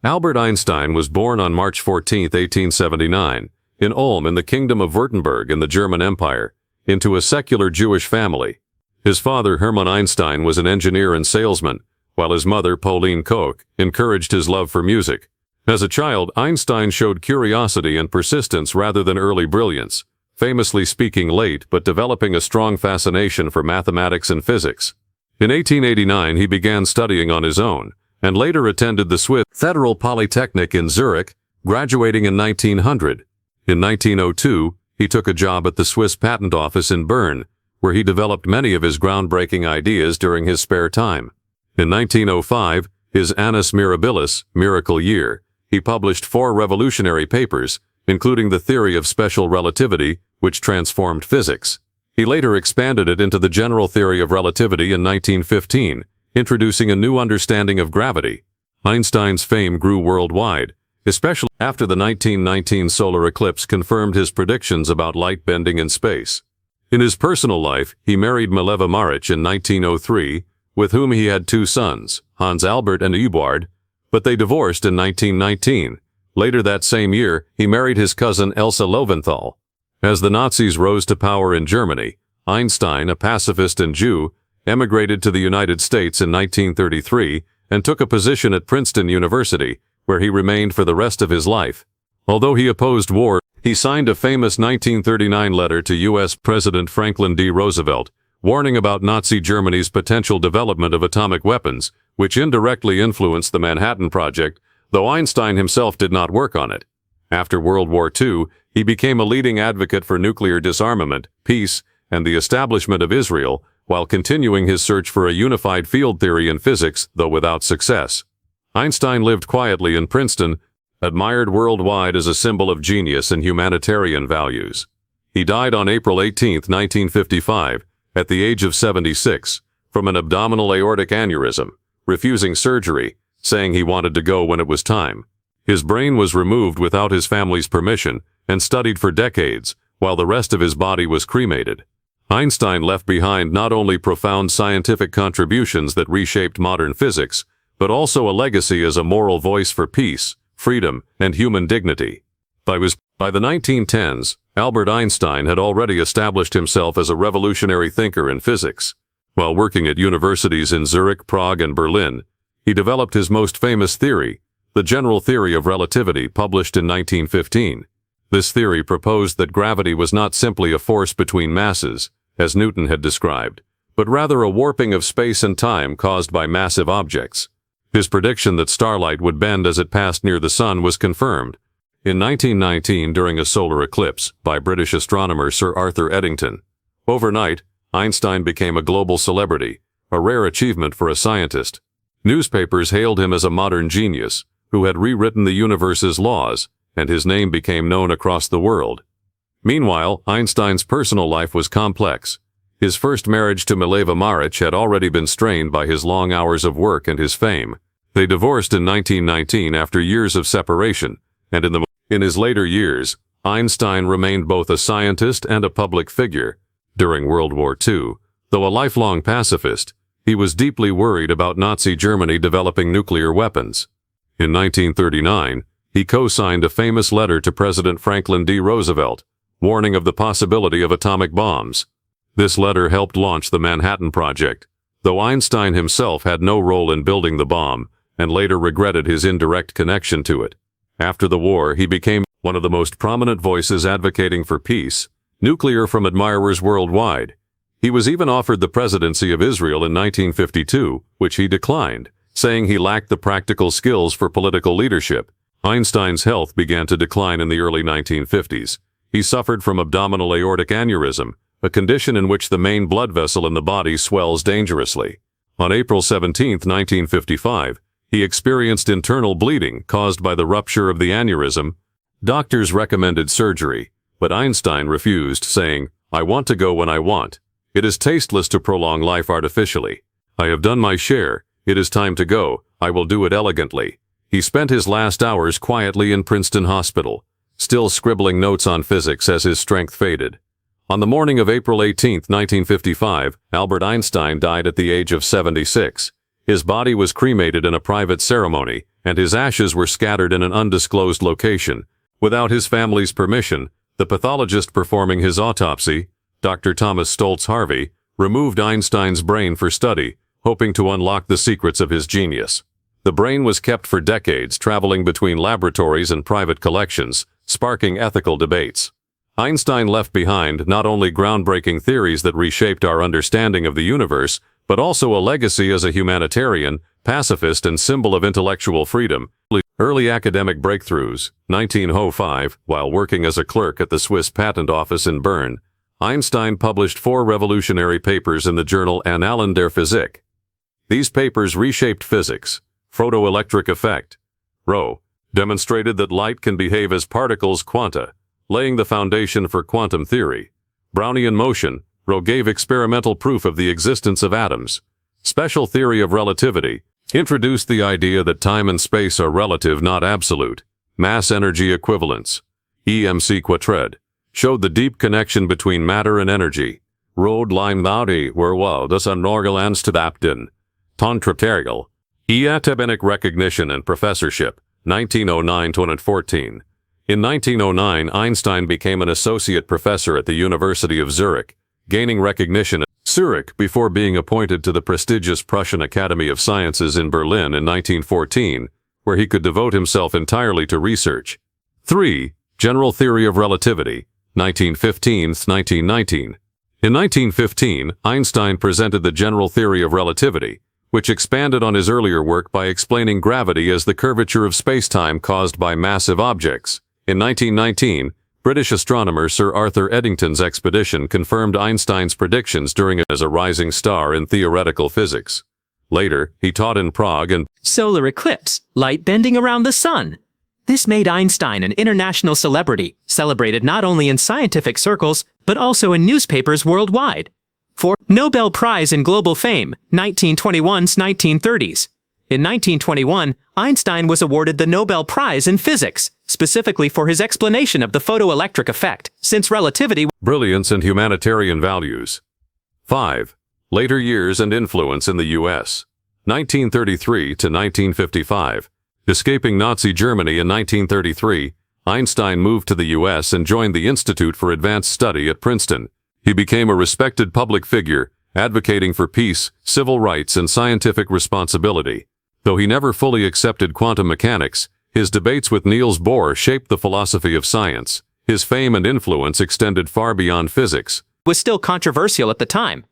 Albert Einstein was born on March 14, 1879, in Ulm in the Kingdom of Württemberg in the German Empire, into a secular Jewish family. His father, Hermann Einstein, was an engineer and salesman, while his mother, Pauline Koch, encouraged his love for music. As a child, Einstein showed curiosity and persistence rather than early brilliance, famously speaking late but developing a strong fascination for mathematics and physics. In 1889, he began studying on his own, and later attended the Swiss Federal Polytechnic in Zurich, graduating in 1900. In 1902, he took a job at the Swiss Patent Office in Bern, where he developed many of his groundbreaking ideas during his spare time. In 1905, his Annus Mirabilis, Miracle Year, he published 4 revolutionary papers, including the theory of special relativity, which transformed physics. He later expanded it into the general theory of relativity in 1915, introducing a new understanding of gravity. Einstein's fame grew worldwide, especially after the 1919 solar eclipse confirmed his predictions about light bending in space. In his personal life, he married Mileva Maric in 1903, with whom he had 2 sons, Hans Albert and Eduard, but they divorced in 1919. Later that same year, he married his cousin Elsa Lowenthal. As the Nazis rose to power in Germany, Einstein, a pacifist and Jew, emigrated to the United States in 1933 and took a position at Princeton University, where he remained for the rest of his life. Although he opposed war, he signed a famous 1939 letter to U.S. President Franklin D. Roosevelt, warning about Nazi Germany's potential development of atomic weapons, which indirectly influenced the Manhattan Project, though Einstein himself did not work on it. After World War II, he became a leading advocate for nuclear disarmament, peace, and the establishment of Israel, while continuing his search for a unified field theory in physics, though without success. Einstein lived quietly in Princeton, admired worldwide as a symbol of genius and humanitarian values. He died on April 18, 1955, at the age of 76, from an abdominal aortic aneurysm, refusing surgery, saying he wanted to go when it was time. His brain was removed without his family's permission and studied for decades, while the rest of his body was cremated. Einstein left behind not only profound scientific contributions that reshaped modern physics, but also a legacy as a moral voice for peace, freedom, and human dignity. By the 1910s, Albert Einstein had already established himself as a revolutionary thinker in physics. While working at universities in Zurich, Prague, and Berlin, he developed his most famous theory, the general theory of relativity, published in 1915. This theory proposed that gravity was not simply a force between masses, as Newton had described, but rather a warping of space and time caused by massive objects. His prediction that starlight would bend as it passed near the sun was confirmed in 1919 during a solar eclipse by British astronomer Sir Arthur Eddington. Overnight, Einstein became a global celebrity, a rare achievement for a scientist. Newspapers hailed him as a modern genius who had rewritten the universe's laws, and his name became known across the world. Meanwhile, Einstein's personal life was complex. His first marriage to Mileva Maric had already been strained by his long hours of work and his fame. They divorced in 1919 after years of separation, and in his later years, Einstein remained both a scientist and a public figure. During World War II, though a lifelong pacifist, he was deeply worried about Nazi Germany developing nuclear weapons. In 1939, he co-signed a famous letter to President Franklin D. Roosevelt, warning of the possibility of atomic bombs. This letter helped launch the Manhattan Project, though Einstein himself had no role in building the bomb and later regretted his indirect connection to it. After the war, he became one of the most prominent voices advocating for peace, nuclear from admirers worldwide. He was even offered the presidency of Israel in 1952, which he declined, saying he lacked the practical skills for political leadership. Einstein's health began to decline in the early 1950s. He suffered from abdominal aortic aneurysm, a condition in which the main blood vessel in the body swells dangerously. On April 17, 1955, he experienced internal bleeding caused by the rupture of the aneurysm. Doctors recommended surgery, but Einstein refused, saying, "I want to go when I want. It is tasteless to prolong life artificially. I have done my share. It is time to go. I will do it elegantly." He spent his last hours quietly in Princeton Hospital, still scribbling notes on physics as his strength faded. On the morning of April 18, 1955, Albert Einstein died at the age of 76. His body was cremated in a private ceremony, and his ashes were scattered in an undisclosed location. Without his family's permission, the pathologist performing his autopsy, Dr. Thomas Stoltz Harvey, removed Einstein's brain for study, hoping to unlock the secrets of his genius. The brain was kept for decades, traveling between laboratories and private collections, sparking ethical debates. Einstein left behind not only groundbreaking theories that reshaped our understanding of the universe, but also a legacy as a humanitarian, pacifist, and symbol of intellectual freedom. Early academic breakthroughs. 1905, while working as a clerk at the Swiss Patent Office in Bern, Einstein published 4 revolutionary papers in the journal Annalen der Physik. These papers reshaped physics. Photoelectric effect, ρ, demonstrated that light can behave as particles quanta, laying the foundation for quantum theory. Brownian motion, ρ, gave experimental proof of the existence of atoms. Special theory of relativity introduced the idea that time and space are relative, not absolute. Mass-energy equivalence, EMC quadred, showed the deep connection between matter and energy. Rode limebouty were das Norgelandstadapten, Tontraterial, Eatebenic recognition and professorship, 1909-2014. In 1909, Einstein became an associate professor at the University of Zurich, gaining recognition at Zurich before being appointed to the prestigious Prussian Academy of Sciences in Berlin in 1914, where he could devote himself entirely to research. 3. General theory of relativity, 1915-1919. In 1915, Einstein presented the general theory of relativity, which expanded on his earlier work by explaining gravity as the curvature of spacetime caused by massive objects. In 1919, British astronomer Sir Arthur Eddington's expedition confirmed Einstein's predictions during it as a rising star in theoretical physics. Later, he taught in Prague and solar eclipse, light bending around the sun. This made Einstein an international celebrity, celebrated not only in scientific circles, but also in newspapers worldwide. 4. Nobel Prize in Global Fame, 1921-1930s. In 1921, Einstein was awarded the Nobel Prize in Physics, specifically for his explanation of the photoelectric effect, since relativity. Brilliance and humanitarian values. 5. Later years and influence in the U.S. 1933 to 1955. Escaping Nazi Germany in 1933, Einstein moved to the U.S. and joined the Institute for Advanced Study at Princeton. He became a respected public figure, advocating for peace, civil rights, and scientific responsibility. Though he never fully accepted quantum mechanics, his debates with Niels Bohr shaped the philosophy of science. His fame and influence extended far beyond physics. Was still controversial at the time.